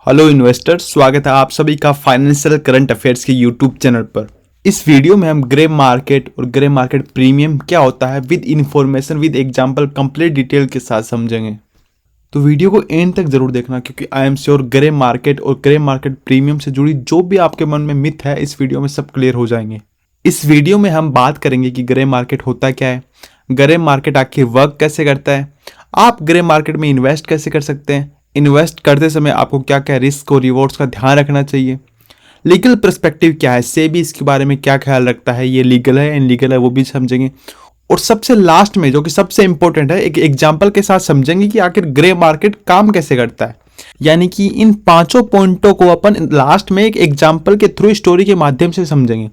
Hello investors, स्वागत है आप सभी का फाइनेंशियल करंट अफेयर्स के यूट्यूब चैनल पर। इस वीडियो में हम ग्रे मार्केट और ग्रे मार्केट प्रीमियम क्या होता है with information with example complete detail के साथ समझेंगे। तो वीडियो को एंड तक जरूर देखना, क्योंकि I am sure grey market और ग्रे मार्केट प्रीमियम से जुड़ी जो भी आपके मन में मिथ है इस वीडियो में सब क्लियर हो जाएंगे। इस वीडियो में हम बात करेंगे कि ग्रे मार्केट होता क्या है, ग्रे मार्केट आखिर वर्क कैसे करता है, आप ग्रे मार्केट में इन्वेस्ट कैसे कर सकते हैं, इन्वेस्ट करते समय आपको क्या क्या रिस्क और रिवॉर्ड्स का ध्यान रखना चाहिए, लीगल पर्सपेक्टिव क्या है, सेबी इसके बारे में क्या ख्याल रखता है, ये लीगल है इनलीगल है वो भी समझेंगे। और सबसे लास्ट में जो कि सबसे इंपॉर्टेंट है, एक एग्जांपल के साथ समझेंगे कि आखिर ग्रे मार्केट काम कैसे करता है। यानी कि इन पांचों पॉइंटों को अपन लास्ट में एक एग्जांपल के थ्रू स्टोरी के माध्यम से समझेंगे,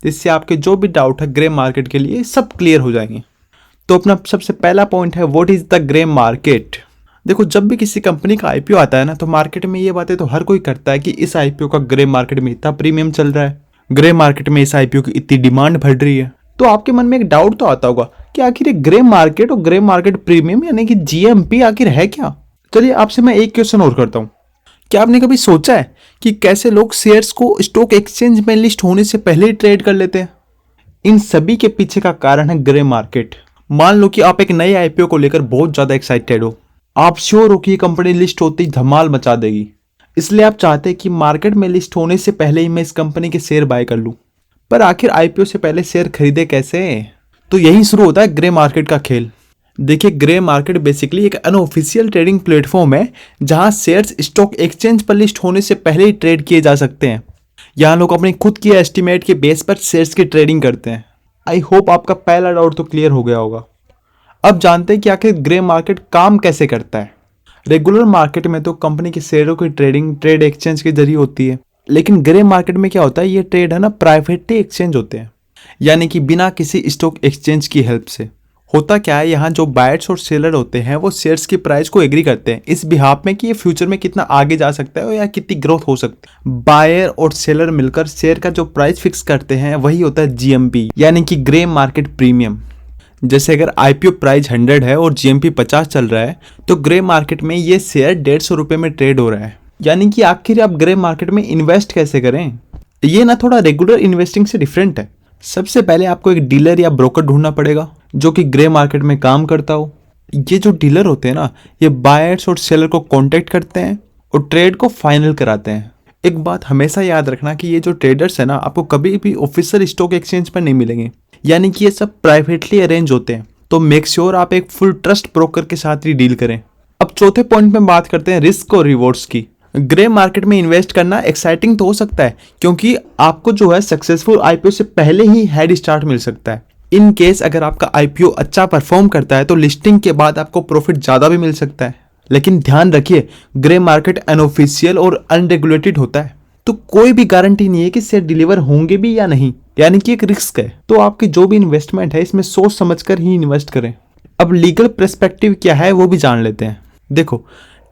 जिससे आपके जो भी डाउट है ग्रे मार्केट के लिए सब क्लियर हो जाएंगे। तो अपना सबसे पहला पॉइंट है, what is the grey market. देखो, जब भी किसी कंपनी का आईपीओ आता है ना, तो मार्केट में ये बातें तो हर कोई करता है कि इस आईपीओ का ग्रे मार्केट में इतना प्रीमियम चल रहा है, ग्रे मार्केट में इस आईपीओ की इतनी डिमांड बढ़ रही है। तो आपके मन में एक डाउट तो आता होगा कि आखिर ये ग्रे मार्केट और ग्रे मार्केट प्रीमियम यानी कि जीएमपी आखिर है क्या। चलिए आपसे मैं एक क्वेश्चन और करता हूँ। क्या आपने कभी सोचा है कि कैसे लोग शेयर्स को स्टॉक एक्सचेंज में लिस्ट होने से पहले ही ट्रेड कर लेते हैं? इन सभी के पीछे का कारण है ग्रे मार्केट। मान लो कि आप एक नए आईपीओ को लेकर बहुत ज्यादा एक्साइटेड हो, आप श्योर हो कि ये कंपनी लिस्ट होती ही धमाल मचा देगी, इसलिए आप चाहते हैं कि मार्केट में लिस्ट होने से पहले ही मैं इस कंपनी के शेयर बाय कर लूं। पर आखिर आईपीओ से पहले शेयर खरीदे कैसे? तो यहीं शुरू होता है ग्रे मार्केट का खेल। देखिए, ग्रे मार्केट बेसिकली एक अनऑफिशियल ट्रेडिंग प्लेटफॉर्म है जहां शेयर्स स्टॉक एक्सचेंज पर लिस्ट होने से पहले ही ट्रेड किए जा सकते हैं। यहाँ लोग अपनी खुद की एस्टिमेट के बेस पर शेयर्स की ट्रेडिंग करते हैं। आई होप आपका पहला डाउट तो क्लियर हो गया होगा। अब जानते हैं कि आखिर ग्रे मार्केट काम कैसे करता है। रेगुलर मार्केट में तो कंपनी के शेयरों की ट्रेडिंग ट्रेड एक्सचेंज के जरिए होती है, लेकिन ग्रे मार्केट में क्या होता है, ये ट्रेड है ना प्राइवेटली एक्सचेंज होते हैं, यानी कि बिना किसी स्टॉक एक्सचेंज की हेल्प से। होता क्या है, यहाँ जो बायर्स और सेलर होते हैं वो शेयर्स की प्राइस को एग्री करते हैं इस बिहाफ में कि ये फ्यूचर में कितना आगे जा सकता है या कितनी ग्रोथ हो सकती है। बायर और सेलर मिलकर शेयर का जो प्राइस फिक्स करते हैं वही होता है जीएमपी, यानी कि ग्रे मार्केट प्रीमियम। जैसे अगर आईपीओ प्राइस 100 है और जीएमपी 50 चल रहा है, तो ग्रे मार्केट में ये शेयर 150 रुपए में ट्रेड हो रहा है। यानी कि आखिर आप ग्रे मार्केट में इन्वेस्ट कैसे करें, ये ना थोड़ा रेगुलर इन्वेस्टिंग से डिफरेंट है। सबसे पहले आपको एक डीलर या ब्रोकर ढूंढना पड़ेगा जो कि ग्रे मार्केट में काम करता हो। ये जो डीलर होते हैं ना, ये बायर्स और सेलर को कॉन्टेक्ट करते हैं और ट्रेड को फाइनल कराते हैं। एक बात हमेशा याद रखना कि ये जो ट्रेडर्स है ना, आपको कभी भी ऑफिशियल स्टॉक एक्सचेंज पर नहीं मिलेंगे, यानी कि ये सब प्राइवेटली अरेंज होते हैं। तो मेक श्योर आप एक फुल ट्रस्ट ब्रोकर के साथ ही डील करें। अब चौथे पॉइंट में बात करते हैं रिस्क और रिवॉर्ड्स की। ग्रे मार्केट में इन्वेस्ट करना एक्साइटिंग तो हो सकता है, क्योंकि आपको जो है सक्सेसफुल आईपीओ से पहले ही हेड स्टार्ट मिल सकता है। इन केस अगर आपका आईपीओ अच्छा परफॉर्म करता है तो लिस्टिंग के बाद आपको प्रॉफिट ज्यादा भी मिल सकता है। लेकिन ध्यान रखिए, ग्रे मार्केट अनऑफिशियल और अनरेगुलेटेड होता है, तो कोई भी गारंटी नहीं है कि शेयर डिलीवर होंगे भी या नहीं, यानी कि एक रिस्क है। तो आपकी जो भी इन्वेस्टमेंट है इसमें सोच समझकर ही इन्वेस्ट करें। अब लीगल पर्सपेक्टिव क्या है वो भी जान लेते हैं। देखो,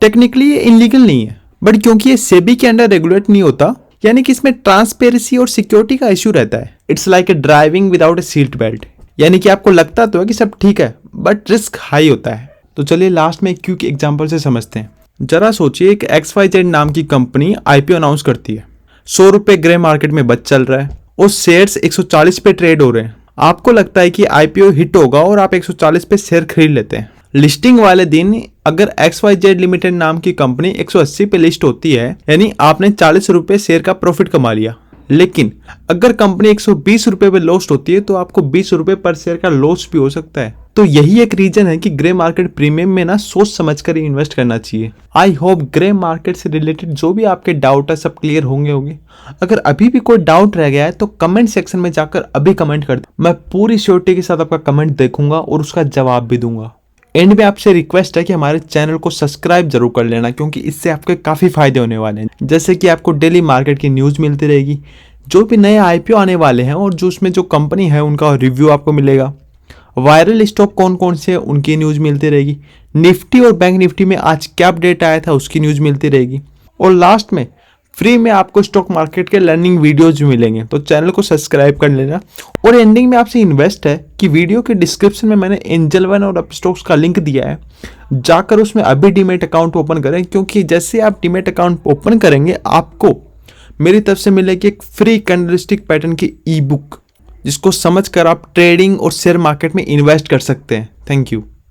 टेक्निकली ये इनलीगल नहीं है, बट क्योंकि ये सेबी के अंडर रेगुलेट नहीं होता, यानी कि इसमें ट्रांसपेरेंसी और सिक्योरिटी का इश्यू रहता है। It's like a driving without A seat belt, यानी कि आपको लगता तो है कि सब ठीक है बट रिस्क हाई होता है। तो चलिए लास्ट में एक क्विक एग्जांपल से समझते हैं। जरा सोचिए, एक XYZ नाम की कंपनी आईपीओ अनाउंस करती है, 100 रुपए ग्रे मार्केट में बच चल रहा है और शेयर्स 140 पे ट्रेड हो रहे हैं। आपको लगता है कि आईपीओ हिट होगा और आप 140 पे शेयर खरीद लेते हैं। लिस्टिंग वाले दिन अगर XYZ लिमिटेड नाम की कंपनी 180 पे लिस्ट होती है, यानी आपने 40 रुपए शेयर का प्रॉफिट कमा लिया। लेकिन अगर कंपनी 120 रुपए पे लॉस्ट होती है तो आपको 20 रुपए पर शेयर का लॉस भी हो सकता है। तो यही एक रीजन है कि ग्रे मार्केट प्रीमियम में ना सोच समझकर ही इन्वेस्ट करना चाहिए। आई होप ग्रे मार्केट से रिलेटेड जो भी आपके डाउट है सब क्लियर होंगे। अगर अभी भी कोई डाउट रह गया है तो कमेंट सेक्शन में जाकर अभी कमेंट कर दे, मैं पूरी श्योरिटी के साथ आपका कमेंट देखूंगा और उसका जवाब भी दूंगा। एंड में आपसे रिक्वेस्ट है कि हमारे चैनल को सब्सक्राइब जरूर कर लेना, क्योंकि इससे आपके काफ़ी फायदे होने वाले हैं। जैसे कि आपको डेली मार्केट की न्यूज़ मिलती रहेगी, जो भी नए आईपीओ आने वाले हैं और जो उसमें जो कंपनी है उनका रिव्यू आपको मिलेगा, वायरल स्टॉक कौन कौन से हैं उनकी न्यूज़ मिलती रहेगी, निफ्टी और बैंक निफ्टी में आज क्या अपडेट आया था उसकी न्यूज़ मिलती रहेगी, और लास्ट में फ्री में आपको स्टॉक मार्केट के लर्निंग वीडियोज मिलेंगे, तो चैनल को सब्सक्राइब कर लेना। और एंडिंग में आपसे इन्वेस्ट है कि वीडियो के डिस्क्रिप्शन में मैंने एंजल वन और अपस्टॉक्स का लिंक दिया है, जाकर उसमें अभी डीमेट अकाउंट ओपन करें, क्योंकि जैसे आप डीमेट अकाउंट ओपन करेंगे आपको मेरी तरफ से मिलेगी एक फ्री कैंडलस्टिक पैटर्न की ई बुक, जिसको समझकर आप ट्रेडिंग और शेयर मार्केट में इन्वेस्ट कर सकते हैं। Thank you.